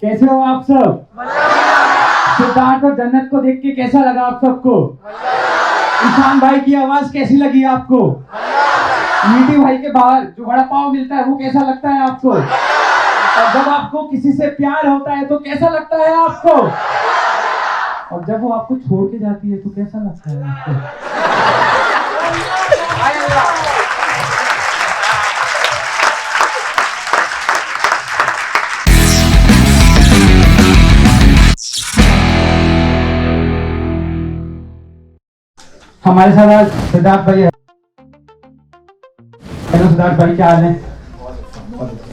कैसे हो आप सब? सिद्धार्थ और जन्नत को देख के कैसा लगा आप सबको? ईशान भाई की आवाज कैसी लगी आपको? मीठी भाई के बाहर जो वड़ा पाव मिलता है वो कैसा लगता है आपको? और जब आपको किसी से प्यार होता है तो कैसा लगता है आपको? और जब वो आपको छोड़ के जाती है तो कैसा लगता है आपको? हमारे साथ आज सिद्धार्थ भाई है। हेलो सिद्धार्थ भाई, क्या हाल है?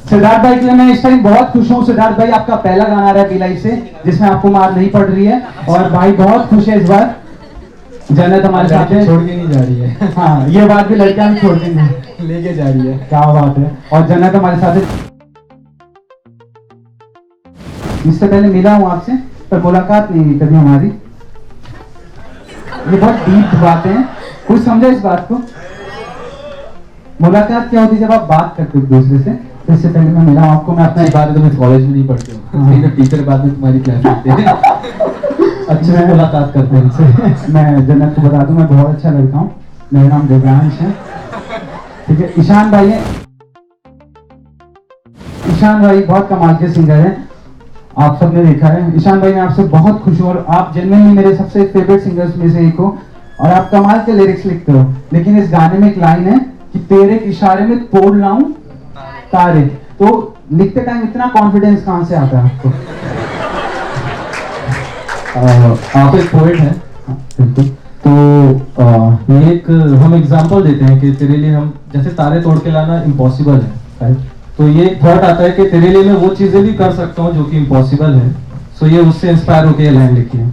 सिद्धार्थ भाई के लिए मैं इस टाइम बहुत खुश हूँ। सिद्धार्थ भाई, आपका पहला गाना आ रहा है बी लाइफ से, जिसमें आपको मार नहीं पड़ रही है, और भाई बहुत खुश है इस बार। जन्नत हमारे साथ है, छोड़ के नहीं जा रही है। हाँ, ये बात भी लड़कियां छोड़ के नहीं लेके जा रही है। क्या बात है। और जन्नत हमारे साथ है। इससे पहले मिला हूँ आपसे, पर मुलाकात नहीं हुई कभी हमारी। ये बहुत डीप बातें हैं, कुछ समझे इस बात को? मुलाकात क्या होती है? जब आप बात करते हो एक दूसरे से। तो इससे पहले मैं मिला हूँ आपको, मैं अपना इस बात तो मैं कॉलेज में नहीं पढ़ती हूँ, टीचर बाद में तुम्हारी क्लास करते हैं। अच्छे से मुलाकात करते हैं इनसे। मैं जन्नत को बता दूं, मैं बहुत अच्छा लड़का हूँ। मेरा नाम दिव्यांश है, ठीक है। ईशान भाई है। ईशान भाई बहुत कमाल के सिंगर हैं, आप सबने देखा है। ईशान भाई, मैं आपसे बहुत खुश हूँ, और आप जेन्युइनली मेरे सबसे फेवरेट सिंगर्स में से एक हो, और आप कमाल के लिरिक्स लिखते हो। लेकिन इस गाने में एक लाइन है कि तेरे इशारे में तोड़ लाऊं तारे। तो लिखते टाइम इतना कॉन्फिडेंस कहां से आता है आपको? आप एक पोएट हैं, बिल्कुल। तो ये एक हम एग्जांपल देते हैं कि तेरे लिए हम जैसे तारे तोड़ के लाना इम्पॉसिबल है, राइट? तो ये थॉट आता है कि तेरे लिए मैं वो चीजें भी कर सकता हूँ जो कि इम्पॉसिबल है। सो ये उससे इंस्पायर होकर ये लाइन लिखी है।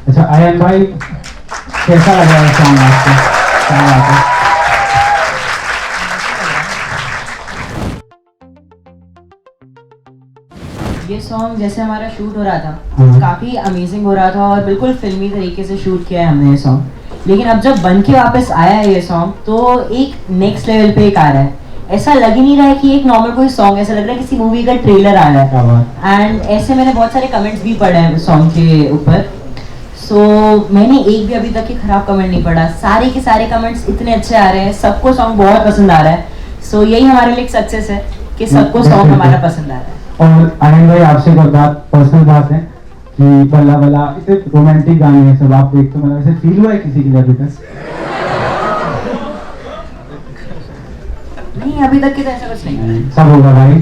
अच्छा आयन भाई, कैसा लग रहा है सॉन्ग आपको? क्या बात है। ये सॉन्ग जैसे हमारा शूट हो रहा था, हाँ। काफी अमेजिंग हो रहा था और बिल्कुल फिल्मी तरीके से शूट किया है हमने ये सॉन्ग। लेकिन अब जब बन के वापस आया है ये सॉन्ग, तो एक नेक्स्ट लेवल पे एक आ रहा है। ऐसा लग ही नहीं रहा है कि एक नॉर्मल कोई सॉन्ग, ऐसा लग रहा है किसी मूवी का ट्रेलर आ रहा है। एंड ऐसे मैंने बहुत सारे कमेंट्स भी पढ़े हैं सॉन्ग के ऊपर। सो मैंने एक भी अभी तक खराब कमेंट नहीं पढ़ा, सारे के सारे कमेंट्स इतने अच्छे आ रहे हैं, सबको सॉन्ग बहुत पसंद आ रहा है। सो यही हमारे लिए एक सक्सेस है कि सबको सॉन्ग हमारा पसंद आ रहा है। और आनंद भाई, आपसे एक और बात, पर्सनल बात है कि बल्ला बल्ला इतने रोमांटिक गाने हैं सब, आप देखते हो, मतलब ऐसे फील हुआ है किसी के लिए अभी तक? नहीं, अभी तक के तो ऐसा कुछ नहीं। सब होगा भाई।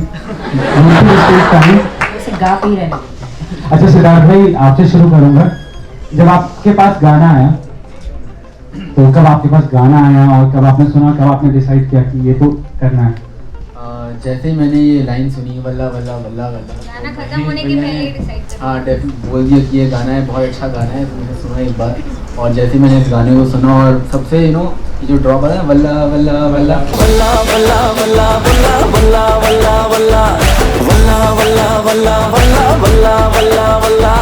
ऐसे गा पे ही रहना। अच्छा सिद्धार्थ भाई, आपसे शुरू करूंगा। जब आपके पास गाना आया, तो कब आपके पास गाना आया और कब आपने सुना, कब आपने डिसाइड किया कि ये तो करना है? जैसे ही मैंने ये लाइन सुनी, वल्ला वल्ला वल्ला वल्ला, गाना खत्म होने के पहले ही डिसाइड कर लिया। हाँ डेफिनेटली बोल दिया कि ये गाना है, बहुत अच्छा गाना है। तो मैंने सुना एक बार, और जैसे ही मैंने इस गाने को सुना, और सबसे ये जो ड्रॉप है वल्ला वल्ला वल्ला वल्ला वल्ला वल्ला वल्ला वल्ला वल्ला वल्ला वल्ला वल्ला वल्ला वल्ला वल्ला वल्ला वल्ला,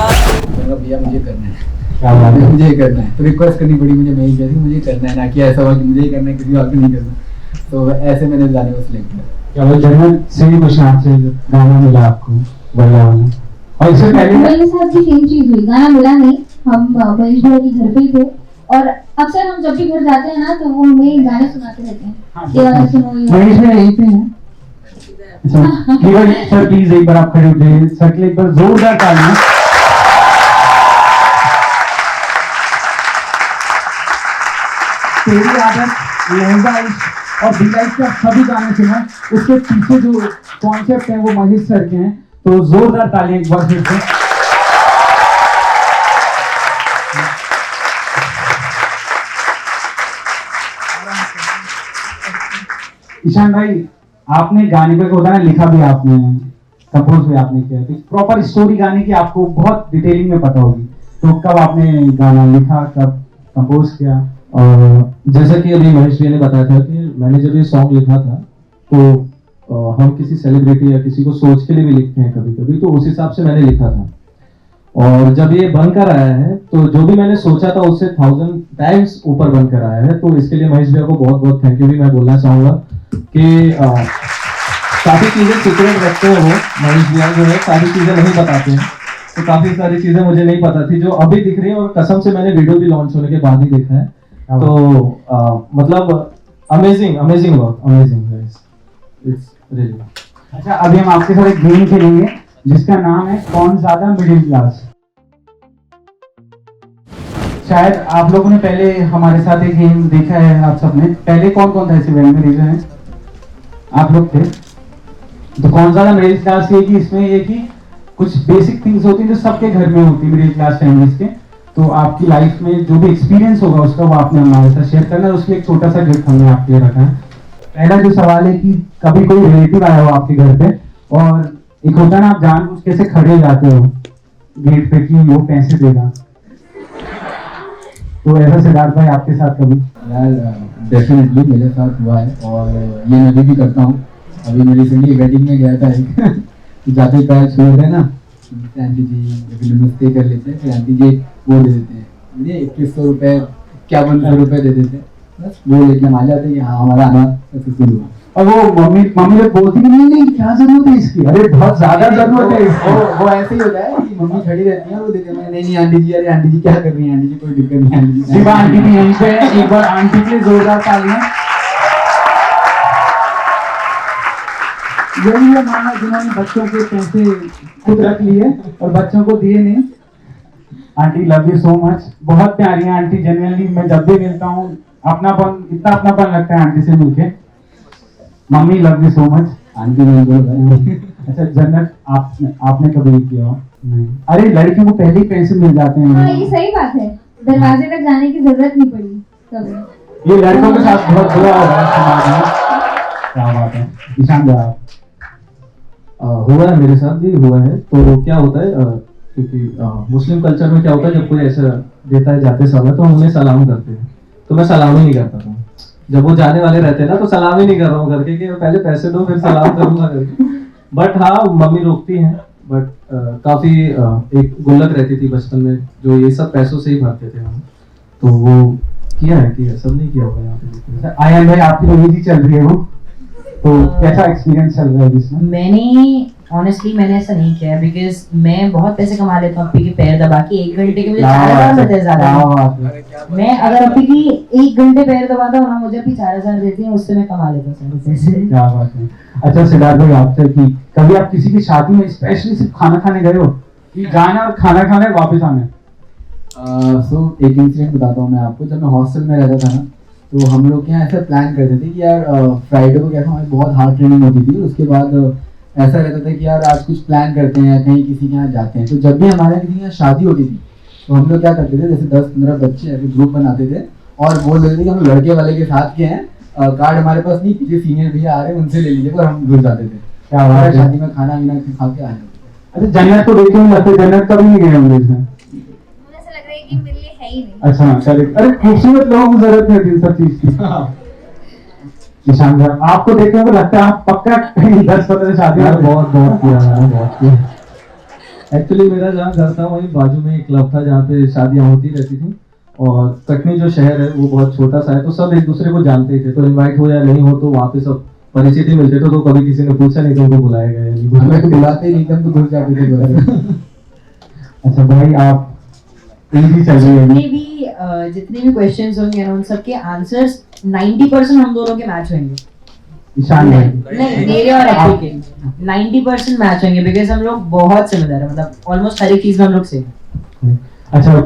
भैया मुझे करना है, क्या बात है। मुझे ही करना है। तो रिक्वेस्ट करनी पड़ी मुझे, मैं ही कहती मुझे करना है, ना कि ऐसा हुआ कि मुझे ही करना है, किसी और को नहीं करना। तो ऐसे मैंने इस गाने को सिलेक्ट किया। चलो जन्नत से भी कुछ आपसे गाना मिला आपको, बल्ला वाला। और इससे पहले मेरे साथ भी सेम चीज हुई, गाना मिला नहीं, हम महेश भाई के घर पे ही थे, और अक्सर हम जब भी घर जाते हैं ना, तो वो हमें गाने सुनाते रहते हैं। ये वाला सुनो, ये महेश में यहीं पे हैं। अच्छा केवल सर प्लीज एक बार आप खड़े उठिए, सर के लिए एक बार जोरदार तालियां। तेरी आदत, लहंगा इश्क और बी लाइफ के सभी गाने सुना, उसके पीछे जो कॉन्सेप्ट है वो महेश सर के हैं। तो जोरदार तालियां एक बार फिर से। ईशान भाई, आपने गाने पे होता है लिखा भी आपने, कंपोज भी आपने किया, तो प्रॉपर स्टोरी गाने की आपको बहुत डिटेलिंग में पता होगी। तो कब आपने गाना लिखा, कब कंपोज किया? और जैसा कि अभी महेश जी ने बताया था कि मैंने जब ये सॉन्ग लिखा था, तो हम किसी सेलिब्रिटी या किसी को सोच के लिए भी लिखते हैं कभी कभी, तो उस हिसाब से मैंने लिखा था। और जब ये बनकर आया है, तो जो भी मैंने सोचा था उससे 1000 टाइम्स ऊपर बनकर आया है। तो इसके लिए महेश भैया को बहुत बहुत थैंक यू भी मैं बोलना चाहूँगा कि काफी चीजें सीक्रेट रखते हैं वो मनीष भैया जो है, सारी चीजें नहीं बताते हैं। तो काफी सारी चीजें मुझे नहीं पता थी जो अभी दिख रही है, और कसम से मैंने वीडियो भी लॉन्च होने के बाद ही देखा है। तो मतलब amazing amazing work, amazing guys, it's really. अच्छा, अभी हम आपके साथ एक गेम खेलेंगे जिसका नाम है कौन ज्यादा मिडिल क्लास। शायद आप लोगों ने पहले हमारे साथ एक गेम देखा है, आप सबने। पहले कौन कौन था इस इवेंट में, रीजन है आप लोग थे। तो कौन ज्यादा मिडिल क्लास ये कि इसमें ये कि कुछ बेसिक थिंग्स होती हैं जो सबके घर में होती है मिडिल क्लास फैमिलीज के। तो आपकी लाइफ में जो भी एक्सपीरियंस होगा उसका वो आपने हमारे साथ शेयर करना है, उसके लिए एक छोटा सा गिफ्ट हमने आपके लिए रखा है। पहला जो सवाल है कि कभी कोई रिलेटिव आया हो आपके घर पे, और एक होता है ना, आप जानबूझ के से खड़े जाते हो गेट पे कि वो पैसे देगा, तो ऐसा सिद्धार्थ भाई आपके साथ कभी? यार डेफिनेटली मेरे साथ हुआ है, और ये मैं अभी भी करता हूँ। अभी मैं रिसेंटली वेडिंग में गया था एक तो जाते पैर छुए थे ना, आंटी जी नमस्ते कर लेते हैं, फिर आंटी जी वो दे देते हैं, मुझे 2100 रुपये 5100 रुपये दे देते हैं, बस वो लेके हम आ जाते हैं कि हाँ हमारा आना सक्सेसफुल हुआ। और वो मम्मी लोग बोलती कि नहीं नहीं क्या जरूरत है इसकी, अरे बहुत ज्यादा जरूरत है इसकी। वो ऐसे ही होता है कि मम्मी खड़ी रहती है, वो देते हैं, नहीं नहीं आंटी जी, अरे आंटी जी क्या कर रही है, आंटी जी कोई दिक्कत नहीं, आंटी जी शिवा आंटी भी यहीं पे है, एक बार आंटी के लिए जोरदार तालियां। यही है माँ जिन्होंने बच्चों के पैसे खुद रख लिए और बच्चों को दिए नहीं। Aunty love you so much, बहुत प्यारी है आंटी, जेन्युइनली मैं जब भी मिलता हूँ अपनापन, इतना अपनापन लगता है आंटी से मिलके। Mummy love you so much. Aunty नहीं बोलो। अच्छा जन्नत, आपने कभी किया हो? नहीं। अरे लड़कियों को पहले ही पैसे मिल जाते हैं। हाँ ये सही बात है, दरवाजे तक जाने की जरूरत नहीं पड़ी कभी। ये लड़कों के साथ बहुत बुरा हो रहा है समाज में। क्या बात है ईशान भाई? हुआ है, मेरे साथ भी हुआ है। तो क्या होता है, क्योंकि मुस्लिम कल्चर में क्या होता है, जब कोई ऐसा देता है जाते समय तो हम उन्हें सलाम करते हैं, तो मैं सलाम ही नहीं करता था। जब वो जाने वाले रहते हैं ना तो सलाम ही नहीं कर रहा हूँ करके कि पहले पैसे दो फिर सलाम करूंगा करके। बट हाँ मम्मी रोकती हैं, बट काफी एक गुल्लक रहती थी बचपन में जो ये सब पैसों से ही भरते थे हम, तो वो किया है सब नहीं किया होगा यहाँ पे। आयन भाई आपकी तो एज ही चल रही है वो, तो कैसा एक्सपीरियंस चल रहा है इसमें? मैंने ऐसा नहीं किया बिकॉज मैं बहुत पैसे कमा लेता हूँ अप्पी के पैर दबा के। 1 घंटे के मुझे 4000 मिलते हैं ज्यादा। मैं अगर अप्पी की 1 घंटे पैर दबाता हूँ ना, मुझे अप्पी 4000 देती है, उससे मैं कमा लेता हूँ पैसे। क्या बात है। अच्छा सिद्धार्थ भाई आपसे कि कभी आप किसी की शादी में स्पेशली सिर्फ खाना खाने गए हो, कि जाना और खाना खाना है वापस आना है? सो एक इंसिडेंट बताता हूँ मैं आपको। जब मैं हॉस्टल में रहता था ना, तो हम लोग यहाँ ऐसा प्लान करते थे कि यार फ्राइडे को क्या हमारी बहुत हार्ड ट्रेनिंग होती थी, उसके बाद ऐसा रहता था कि यार आज कुछ प्लान करते हैं, कहीं किसी के यहाँ जाते हैं। तो जब भी हमारे किसी के यहाँ शादी होती थी तो हम लोग क्या करते थे, जैसे 10-15 बच्चे ऐसे ग्रुप बनाते थे और बोल देते थे कि हम लड़के वाले के साथ के हैं, कार्ड हमारे पास नहीं, पीछे सीनियर भैया आ रहे हैं उनसे ले लीजिए, और हम घुस जाते थे। क्या हमारे शादी में खाना वाना खा के आ जाते थे। अच्छा जन्नत को देखे नहीं लगते, जन्नत कभी नहीं गए होंगे इसमें? मुझे ऐसा लग रहा है कि मेरे लिए है ही नहीं। अच्छा करेक्ट। अरे खूबसूरत लोगों को जरूरत नहीं होती सब चीज की। ईशान भाई आपको देखने को लगता है आप पक्का कहीं 10-15 शादी में बहुत किया मैंने, बहुत किया। एक्चुअली मेरा जहाँ घर था वहीं बाजू में एक क्लब था जहाँ पे शादियाँ होती रहती थी, और कटनी जो शहर है वो बहुत छोटा सा है, तो सब एक दूसरे को जानते थे, तो इनवाइट हो या नहीं हो तो वहाँ पे सब परिचित ही मिलते थे। तो कभी किसी ने पूछा नहीं तो उनको बुलाया गया, हमें तो बुलाते ही नहीं थे, हम तो घुस जाते थे। अच्छा भाई आप इजी चल रही है जितने भी जितने भी क्वेश्चंस होंगे ना, उन सबके आंसर्स 90% हम दोनों के मैच होंगे। ईशान भाई नहीं, मेरे और अप्पी के 90% मैच होंगे बिकॉज हम लोग बहुत सिमिलर है, मतलब ऑलमोस्ट हर एक चीज में हम लोग सेम है। अच्छा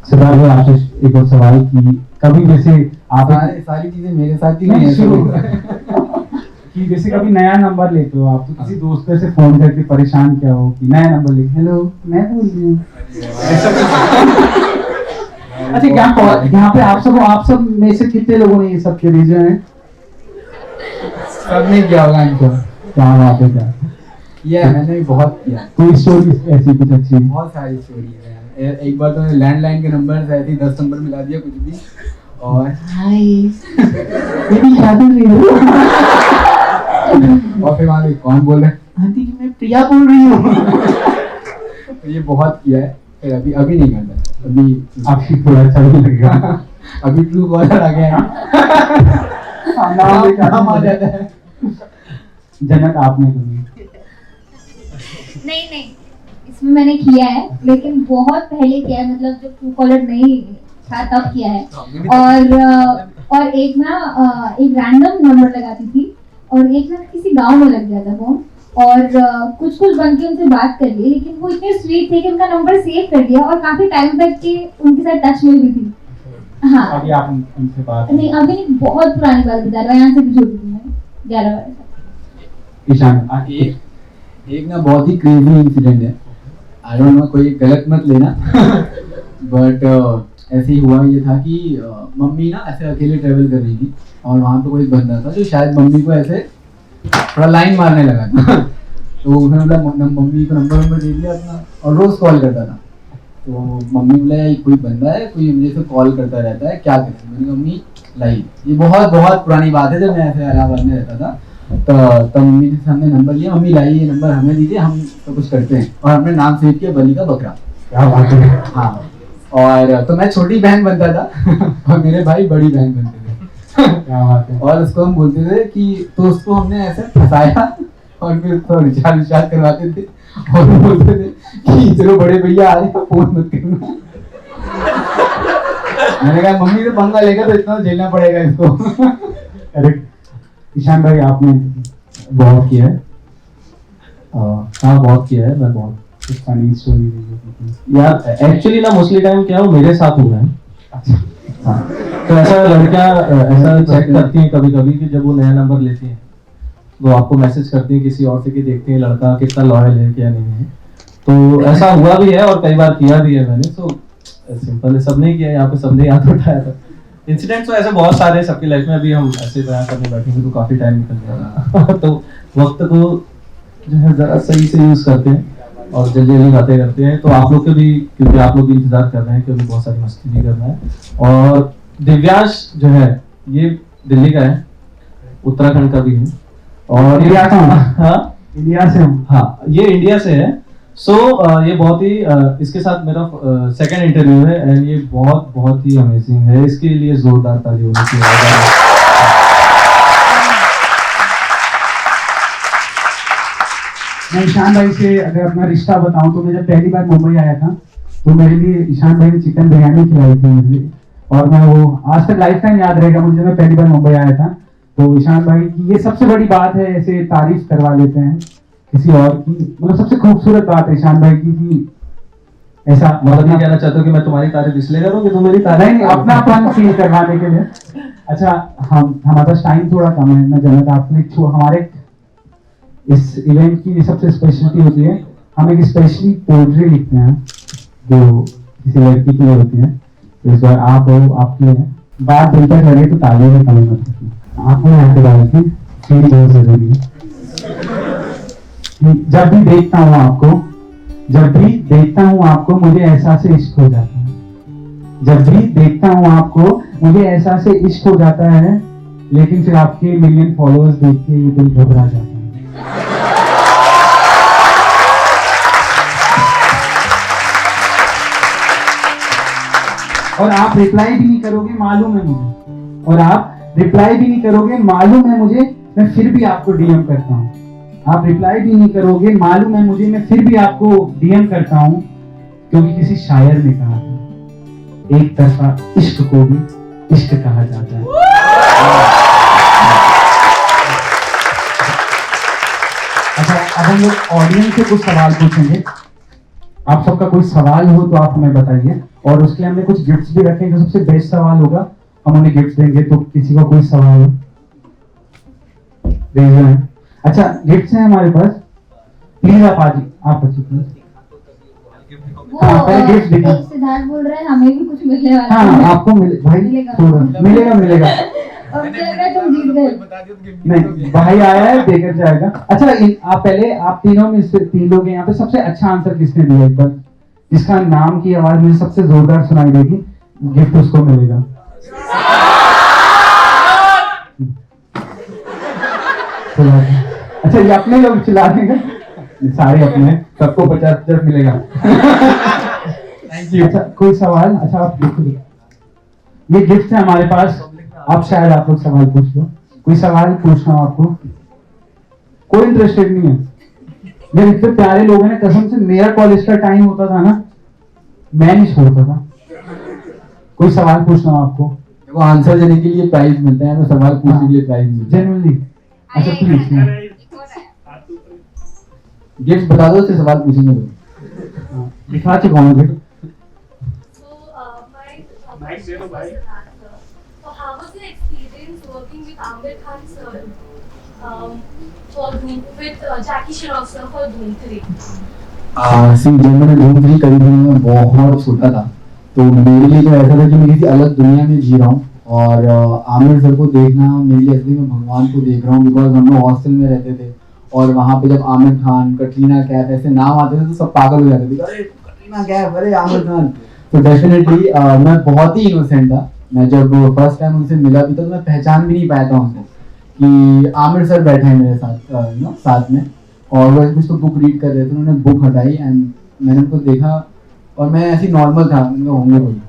सिद्धार्थ भाई आपसे एक और सवाल कि कभी जैसे आप सारी चीजें मेरे साथ ही नहीं है कि जैसे कभी नया नंबर लेते हो आप, तो किसी दोस्त से फोन करके परेशान क्या हो कि नया नंबर लेके हेलो मैं बोल रही हूँ। अच्छा यहाँ पे आप सब में से कितने लोगों ने ये सब के रीजन है? सबने किया होगा इनको। क्या बात है, क्या किया मैंने भी बहुत किया। कोई स्टोरी ऐसी कुछ अच्छी? बहुत सारी स्टोरी है। एक बार तो मैंने लैंडलाइन के नंबर ऐसे ही 10 नंबर मिला दिया कुछ भी, और हाय मेरी शादी नहीं हो। और फिर वहाँ कौन बोल रहा है, आंटी जी मैं प्रिया बोल रही हूँ। तो ये बहुत किया है। फिर अभी नहीं करता, अभी आपकी थोड़ा अच्छा नहीं लगेगा। अभी ट्रू कॉलर आ गया है, नाम आ जाता है। जन्नत आपने सुनी? नहीं, इसमें मैंने किया है, लेकिन बहुत पहले किया है, मतलब जब ट्रू कॉलर नहीं था तब किया है। और एक ना एक रैंडम नंबर लगाती थी, और एक ना किसी गांव में लग गया था फोन, और कुछ बन के उनसे बात कर ली, लेकिन वो इतने स्वीट थे कि उनका नंबर सेव कर दिया, और काफी टाइम तक के उनके साथ टच में भी थी। हाँ, अभी आप उनसे बात नहीं, अभी बहुत पुरानी बात बता रहा हूँ, यहाँ से भी छोटी थी मैं, 11 वर्ष। ईशान, एक ना बहुत ही क्रेजी इंसिडेंट है, आई डोंट नो, कोई गलत मत लेना बट ऐसे ही हुआ। ये था कि मम्मी ना ऐसे अकेले ट्रेवल कर रही थी, और वहाँ पे कोई बंदा था जो शायद मम्मी को ऐसे थोड़ा लाइन मारने लगा था तो उसने बोला मम्मी को नंबर दे दिया अपना, और रोज कॉल करता था। तो मम्मी बोला ये कोई बंदा है, कोई मुझे से कॉल करता रहता है, क्या करें? मैंने कहा मम्मी लाई, ये बहुत बहुत पुरानी बात है, जब मैं ऐसे इलाहाबाद में रहता था, तो मम्मी ने हमने नंबर लिया, मम्मी लाई ये नंबर हमें दीजिए, हम तो कुछ करते हैं, और हमने नाम सेव किया बली का बकरा। क्या बात है। हाँ, और तो मैं छोटी बहन बनता था और मेरे भाई बड़ी बहन बनते थे क्या बात है। और उसको हम बोलते थे कि, तो उसको हमने ऐसे फंसाया और फिर उसको रिचार्ज करवाते थे, और बोलते थे कि चलो बड़े भैया आ रहे हैं, फोन मत करना। मैंने कहा मम्मी से पंगा लेगा तो इतना झेलना पड़ेगा इसको। अरे ईशान भाई, आपने बहुत किया है, हाँ बहुत किया है, मैं बहुत फनी स्टोरी यार एक्चुअली ना मोस्टली टाइम क्या वो मेरे साथ हुआ है। अच्छा, हाँ, तो ऐसा लड़कियां ऐसा चेक करती हैं कभी कभी कि जब वो नया नंबर लेती हैं वो आपको मैसेज करती हैं किसी और से कि देखते हैं लड़का कितना लॉयल है क्या नहीं है। तो ऐसा हुआ भी है और कई बार किया भी है मैंने। तो सिंपल है, सबने किया, यहाँ पे सबने याद उठाया था। इंसिडेंट्स तो ऐसे बहुत सारे सबकी लाइफ में, अभी हम ऐसे बयान करने बैठेंगे तो काफी टाइम निकल जाएगा तो वक्त को जो है जरा सही से यूज करते हैं और जल्दी जल्दी बातें करते हैं। तो आप लोग के भी, क्योंकि आप लोग भी इंतजार कर रहे हैं, क्योंकि बहुत सारी मस्ती भी करना है। और दिव्यांश जो है ये दिल्ली का है, उत्तराखंड का भी है, और इंडिया का हूँ। हाँ इंडिया से हूँ। हाँ, ये इंडिया से है। सो ये बहुत ही इसके साथ मेरा सेकंड इंटरव्यू है एंड ये बहुत बहुत ही अमेजिंग है। इसके लिए जोरदार ताली होनी चाहिए। मैं ईशान भाई से अगर अपना रिश्ता बताऊं तो मैं जब पहली बार मुंबई आया था तो मेरे लिए ईशान भाई ने चिकन बिरयानी खिलाई थी मुझे, और मैं वो आज तक लाइफ टाइम याद रहेगा मुझे। मैं पहली बार मुंबई आया था तो ईशान भाई की ये सबसे बड़ी बात है, ऐसे तारीफ करवा लेते हैं किसी और की, मतलब सबसे खूबसूरत बात है ईशान भाई की कि ऐसा मतलब ये कहना चाहता हूँ कि मैं तुम्हारी तारीफ इसलिए करूँ कि तुम मेरी तारीफ नहीं, अपनापन फील करवाने के लिए। अच्छा, हमारे पास टाइम थोड़ा कम है ना जन्नत, आपने हमारे इस इवेंट की सबसे स्पेशलिटी होती है, हम एक स्पेशली पोएट्री लिखते हैं जो किसी लड़की के लिए होती है। तो इस बार आप हो, आपकी है, बात दिल तक लगे तो ताली में कमी मत रखिए। आपने यहाँ पे डाली थी, फील बहुत जरूरी है। जब भी देखता हूँ आपको मुझे एहसास इश्क हो जाता है। जब भी देखता हूँ आपको मुझे एहसास इश्क हो जाता है, लेकिन फिर आपके मिलियन फॉलोअर्स देख के ये दिल घबरा जाता है। और आप रिप्लाई भी नहीं करोगे मालूम है मुझे, और आप रिप्लाई भी नहीं करोगे मालूम है मुझे, मैं फिर भी आपको डीएम करता हूँ। आप रिप्लाई भी नहीं करोगे मालूम है मुझे, मैं फिर भी आपको डीएम करता हूँ, क्योंकि किसी शायर ने कहा था एक तरफा इश्क को भी इश्क कहा जाता है। अच्छा, अब हम लोग ऑडियंस से कुछ सवाल पूछेंगे। आप सबका कोई सवाल हो तो आप हमें बताइए, और उसके लिए हमने कुछ गिफ्ट्स भी रखे हैं। जो सबसे बेस्ट सवाल होगा हम उन्हें गिफ्ट देंगे। तो किसी का कोई सवाल हो रेज है? अच्छा, गिफ्ट्स हैं हमारे पास, प्लीज आप अच्छी प्लीज। वो हाँ, पहले गिफ्ट दिखा। एक सिद्धार्थ बोल रहे हैं हमें भी कुछ मिलने वाला हाँ, है। आपको भाई मिलेगा। और मुझे लग रहा है तुम जीत गए। नहीं, भाई आया है देकर जाएगा। अच्छा, आप तीनों में से 3 लोग हैं यहाँ पे, सबसे अच्छा आंसर किसने दिया? एक बार जिसका नाम की आवाज मुझे सबसे जोरदार सुनाई देगी, गिफ्ट उसको मिलेगा। अच्छा, ये अपने लोग चिल्ला देंगे, सारे अपने, सबको 50 मिलेगा। Thank you. अच्छा, कोई सवाल? अच्छा, आप ये गिफ्ट है हमारे पास, आप शायद आप लोग सवाल पूछ लो। कोई सवाल पूछना हो आपको? कोई इंटरेस्टेड नहीं है। मेरे इतने प्यारे लोग हैं ना, कसम से मेरा कॉलेज का टाइम होता था ना, मैं नहीं छोड़ता था। कोई सवाल पूछना हो आपको? देखो आंसर देने के लिए प्राइज मिलता है, तो सवाल पूछने के लिए प्राइज मिलता है। जेन्युइनली अच्छा प्लीज गिफ्ट बता दो, फिर सवाल पूछेंगे तो। दिखा चुका हूँ फिर। So how was your experience working with Aamir Khan sir for Dhoom, with Jackie Shroff sir for Dhoom 3? जब मैंने धूम 3 करी थी मैं बहुत छोटा था, तो मेरे लिए तो ऐसा था कि मैं किसी अलग दुनिया में जी रहा हूँ। और आमिर सर को देखना मेरे लिए असली में भगवान को देख रहा हूँ, बिकॉज हम लोग हॉस्टल में रहते थे और वहाँ पे जब आमिर खान, कटरीना कैफ ऐसे नाम आते थे तो सब पागल हो जाते थे, अरे कटरीना कैफ, अरे आमिर खान। तो डेफिनेटली मैं बहुत ही इनोसेंट था। मैं जब फर्स्ट टाइम उनसे मिला भी था तो मैं पहचान भी नहीं पाया था उनको कि आमिर सर बैठे हैं मेरे साथ साथ में, और वो कुछ तो बुक रीड कर रहे थे। उन्होंने बुक हटाई एंड मैंने उनको देखा और मैं ऐसे नॉर्मल था, उनका होंगे कोई।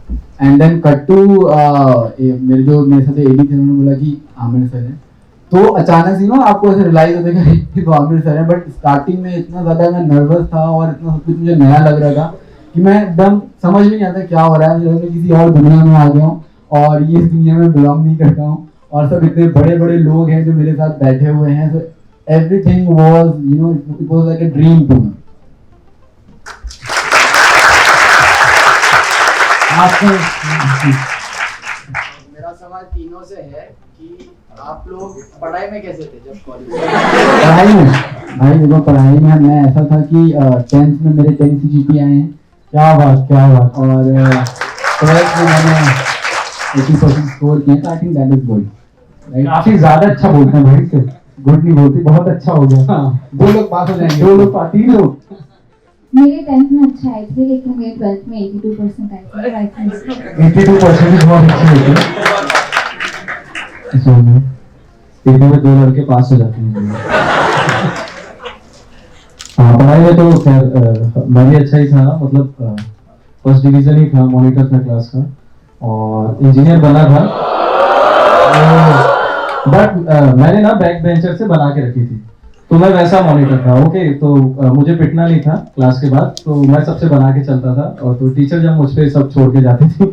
एंड देन कट टू मेरे साथ एडी थे, उन्होंने बोला कि आमिर सर है। तो अचानक से आपको ऐसे रियलाइज होता है कि तो आमिर सर है। बट स्टार्टिंग में इतना ज़्यादा मैं नर्वस था और इतना सब कुछ मुझे नया लग रहा था कि मैं एकदम समझ में नहीं आता क्या हो रहा है। मुझे मैं किसी और दुनिया में आ गया हूँ और ये इस दुनिया में बिलोंग नहीं करता हूँ, और सब इतने बड़े बड़े लोग हैं जो मेरे साथ बैठे हुए हैं। तो everything was, it was like a dream to me. मेरा सवाल तीनों से है कि आप लोग पढ़ाई में कैसे थे जब कॉलेज? पढ़ाई में भाई देखो, पढ़ाई में मैं ऐसा था कि 10th में मेरे 10 CGPA आए हैं। क्या बात, क्या बात। और 12th में मैंने 80% स्कोर किया था। I think that is good. काफी ज्यादा अच्छा बोलते हैं भाई से, गुड नहीं बोलती, बहुत अच्छा हो गया। हाँ, 2 लोग पास हो जाएंगे, 2 लोग 3 लोग। मेरे 10th में अच्छा आए थे, लेकिन मेरे 12th में 82% आए थे। आई थिंक 82% बहुत अच्छे होते हैं। तीनों में 2 लड़के पास हो जाते हैं। हाँ, पढ़ाई में तो खैर मैं भी अच्छा ही था, मतलब फर्स्ट डिवीजन ही था, मॉनिटर था क्लास का, और इंजीनियर बना था। बट मैंने ना बैक बेंचर से बना के रखी थी, तो मैं वैसा मॉनिटर था। ओके, तो मुझे पिटना नहीं था क्लास के बाद, तो मैं सबसे बना के चलता था। और तो टीचर जब मुझ पे सब छोड़ के जाती थी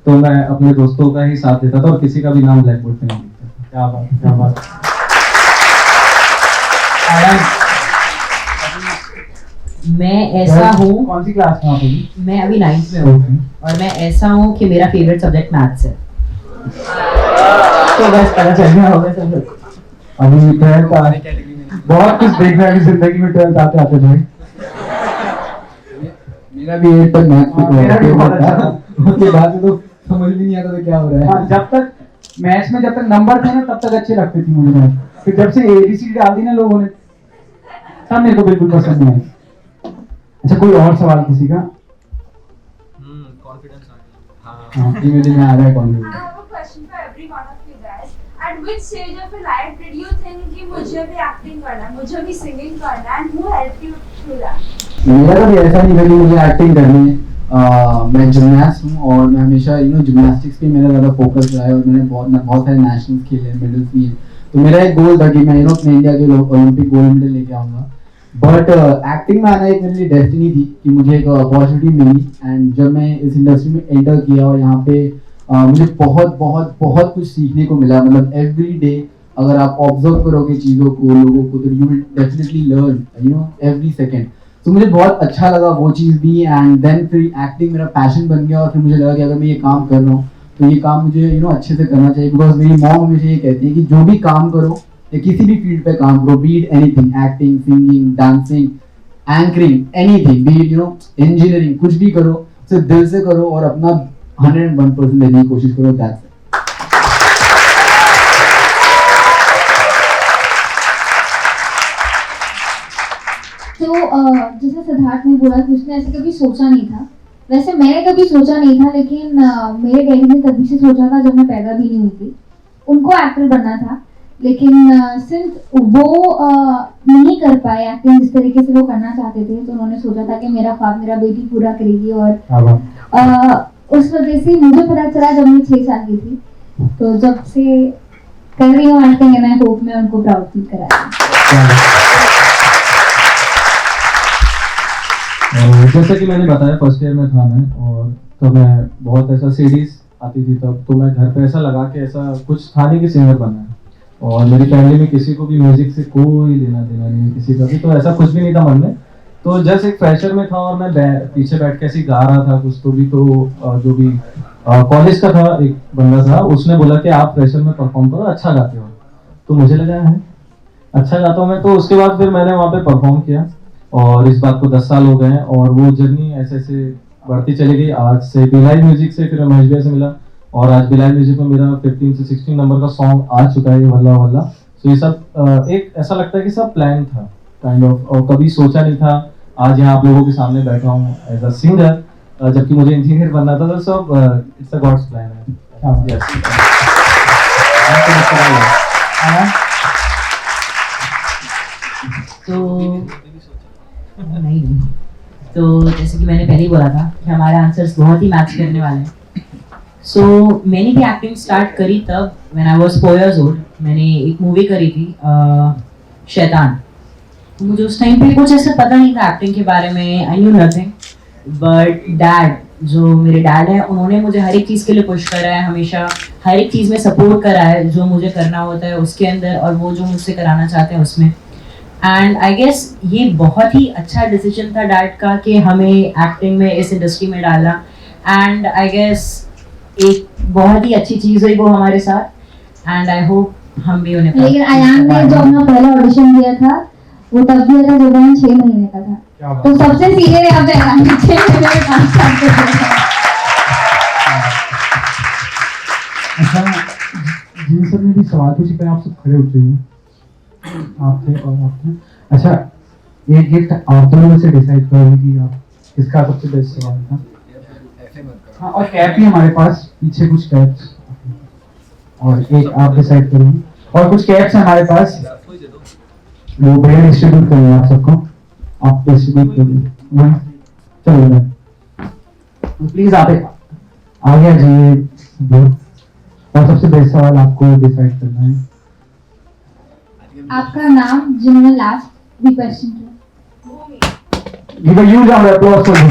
तो मैं अपने दोस्तों का ही साथ देता था और किसी का भी नाम ब्लैक बोर्ड पे नहीं लिखता था। क्या बात, क्या बात। मैं ऐसा हूँ, कौन सी क्लास में आप अभी? मैं अभी 9th में हूँ, और मैं ऐसा हूँ कि मेरा फेवरेट सब्जेक्ट मैथ्स है। तो बस पता चल गया होगा सब लोग। अभी 12th का बहुत कुछ देखना है जिंदगी में 12th आते आते भाई। मेरा भी 8 तक मैथ्स मेरा भी बहुत अच्छा था। उसके बाद तो समझ भी नहीं आता था क्या हो रहा है। जब तक मैथ्स में जब तक नंबर थे ना तब तक अच्छे लगते थे मुझे मैथ। फिर जब से ABCD डाल दी ना लोगों ने, तब मेरे को बिल्कुल पसंद नहीं आई। अच्छा, कोई और सवाल किसी का? कॉन्फिडेंस आ गया। हाँ, धीमे-धीमे आ रहा है confidence. I have a question for every one of you guys. At which stage of your life did you think कि मुझे भी एक्टिंग करना है, मुझे भी सिंगिंग करना है, and who helped you through that? मेरा कभी ऐसा नहीं था कि मुझे एक्टिंग करनी है। मैं जिमनास्ट हूँ और मैं हमेशा जिमनास्टिक्स पे मेरा ज़्यादा फोकस रहा है, और मैंने बहुत सारे नेशनल्स खेले, मेडल्स भी हैं। तो मेरा एक गोल था कि मैं अपने इंडिया के ओलंपिक गोल्ड मेडल लेके आऊँगा। बट एक्टिंग में आना एक मेरे लिए डेस्टिनी थी कि मुझे एक अपॉर्चुनिटी मिली। एंड जब मैं इस इंडस्ट्री में एंटर किया और यहाँ पे मुझे बहुत बहुत बहुत कुछ सीखने को मिला। मतलब एवरी डे अगर आप ऑब्जर्व करोगे चीज़ों को, लोगों को, तो you will definitely learn every second. तो मुझे बहुत अच्छा लगा वो चीज़ भी। एंड देन फिर एक्टिंग मेरा पैशन बन गया, और फिर मुझे लगा कि अगर मैं ये काम कर रहा हूँ तो ये काम मुझे अच्छे से करना चाहिए। बिकॉज मेरी मॉम हमेशा ये कहती है कि जो भी काम करो या किसी भी फील्ड पे काम करो, B it anything, acting, singing, dancing, anchoring, anything, B it engineering, कुछ भी करो सिर्फ दिल से करो और अपना 101% देने की कोशिश करो। That's it. तो जैसे सिद्धार्थ ने बोला कि उसने ऐसे कभी सोचा नहीं था, वैसे मैंने कभी सोचा नहीं था, लेकिन मेरे डैडी ने तभी से सोचा था जब मैं पैदा भी नहीं हुई थी। उनको एक्टर बनना था, लेकिन सिंस वो नहीं कर पाए एक्टिंग जिस तरीके से वो करना चाहते थे, तो उन्होंने सोचा था कि मेरा ख्वाब मेरा बेटी पूरा करेगी। और उस वजह से मुझे पता चला जब मैं 6 साल की थी, तो जब से कर रही हूँ एक्टिंग, एंड आई होप मैं उनको प्राउड फील कराया। और जैसे कि मैंने बताया फर्स्ट ईयर में था मैं, और तो मैं बहुत ऐसा सीडीज आती थी तब, तो मैं घर पे ऐसा लगा कि ऐसा कुछ था नहीं कि सिंगर बनना है। और मेरी फैमिली में किसी को भी म्यूजिक से कोई लेना देना नहीं, किसी का भी, तो ऐसा कुछ भी नहीं था मन में। तो जस्ट एक फ्रेशर में था और मैं पीछे बैठ के ऐसे गा रहा था कुछ, तो भी तो जो भी कॉलेज का था एक बंदा था, उसने बोला कि आप फ्रेशर में परफॉर्म करो, अच्छा गाते हो। तो मुझे लगा है अच्छा गाता हूँ मैं, तो उसके बाद फिर मैंने वहाँ पे परफॉर्म किया और इस बात को 10 साल हो गए हैं और वो जर्नी ऐसे ऐसे बढ़ती चली गई। आज से बिलाइव म्यूजिक से फिर महेश भैया से मिला और आज बिलाइव म्यूजिक में मेरा 15 से 16 नंबर का सॉन्ग आ चुका है, वल्ला वल्ला। तो ये सब एक ऐसा लगता है कि सब प्लान था काइंड ऑफ, और कभी सोचा नहीं था आज यहाँ आप लोगों के सामने बैठा हूँ एज अ सिंगर, जबकि मुझे इंजीनियर बनना था। तो सब इट्स अ गॉड्स प्लान है। तो नहीं, तो जैसे कि मैंने पहले ही बोला था कि हमारे आंसर्स बहुत ही मैच करने वाले हैं। सो मैंने भी एक्टिंग स्टार्ट करी तब when I was 4 years old। मैंने एक मूवी करी थी शैतान। तो मुझे उस टाइम पे कुछ ऐसा पता नहीं था एक्टिंग के बारे में, I knew nothing. But dad, जो मेरे डैड हैं, उन्होंने मुझे हर एक चीज़ के लिए पुश करा है, हमेशा हर एक चीज़ में सपोर्ट करा है जो मुझे करना होता है उसके अंदर, और वो जो मुझसे कराना चाहते हैं उसमें। एंड आई गेस ये बहुत ही अच्छा डिसीजन था डैड का कि हमें एक्टिंग में, इस इंडस्ट्री में डाला। एंड आई गेस एक बहुत ही अच्छी चीज़ हुई वो हमारे साथ, एंड आई होप हम भी उन्हें। लेकिन अयान ने जो अपना पहला ऑडिशन दिया था वो तब दिया था जब अयान 6 महीने का था। तो सबसे सीनियर है अब अयान, 6 महीने में काम स्टार्ट कर दिया। अच्छा, जिन सब ने भी सवाल पूछे पहले आप सब खड़े उठ जाइए, आप थे और आप थे। अच्छा, एक गिफ्ट आप दोनों में से डिसाइड करोगे कि आप किसका सबसे बेस्ट सवाल था। हाँ, और कैप भी हमारे पास, पीछे कुछ कैप्स, और एक आप डिसाइड करेंगे, और कुछ कैप्स हैं हमारे पास, वो भैया डिस्ट्रीब्यूट करेंगे आप सबको, आप डिस्ट्रीब्यूट करेंगे। चलो प्लीज आप आगे आ जाइए, और सबसे बेस्ट सवाल आपको डिसाइड करना है। आपका नाम जिन्होंने लास्ट भी क्वेश्चन किया। Give a huge round of applause for him.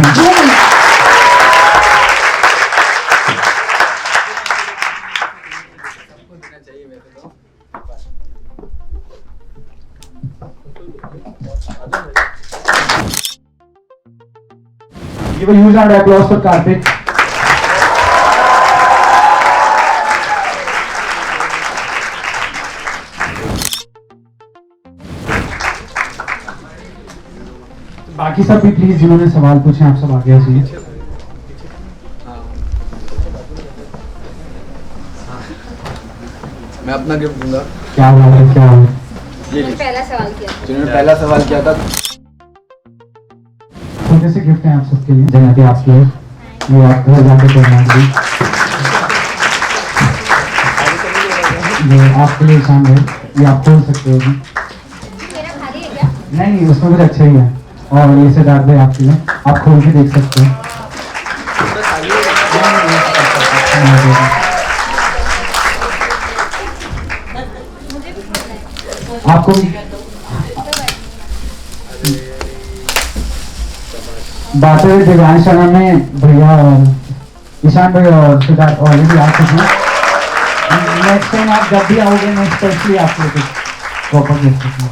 Give a huge round of applause for Karthik. बाकी सब भी प्लीज जिन्होंने सवाल पूछे आप सब आगे आ जाइए। मैं अपना गिफ्ट दूंगा। क्या बात है, क्या बात है। ये पहला सवाल किया, जिन्होंने पहला सवाल किया था। छोटे से गिफ्ट हैं आप सबके लिए, जगह पे आपके लिए, ये आप घर जाके पहना दीजिए। ये आपके लिए शाम है, ये आप खोल सकते हो। मेरा खाली है क्या? नहीं, उसमें कुछ अच्छा ही है, और ये सिद्धार्थ भाई आपके लिए, आप खोल के देख सकते हैं। आपको बातें हुए दिव्यांश शर्मा में भैया और ईशान भाई और सिद्धार्थ ऑलरेडी आ चुके हैं। नेक्स्ट टाइम आप जब भी आओगे मैं स्पेशली आपको कुछ प्रॉपर गिफ्ट दूंगा।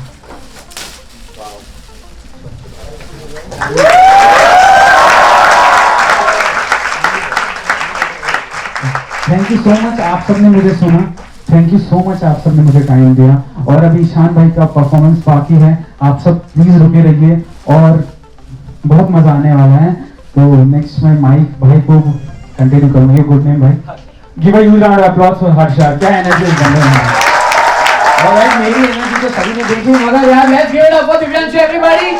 थैंक यू सो मच, आप सबने मुझे सुना। थैंक यू सो मच, आप सबने मुझे टाइम दिया। और अभी ईशान भाई का परफॉर्मेंस बाकी है, आप सब प्लीज रुके रहिए और बहुत मजा आने वाला है। तो नेक्स्ट में माइक भाई को कंटिन्यू करूंगी। गुड नेम भाई, give a huge round of applause for Harsha. क्या एनर्जी बन रही है, ऑलराइट, मेरी एनर्जी तो सभी ने देखी, मगर यार let's give it up for Divyansh everybody.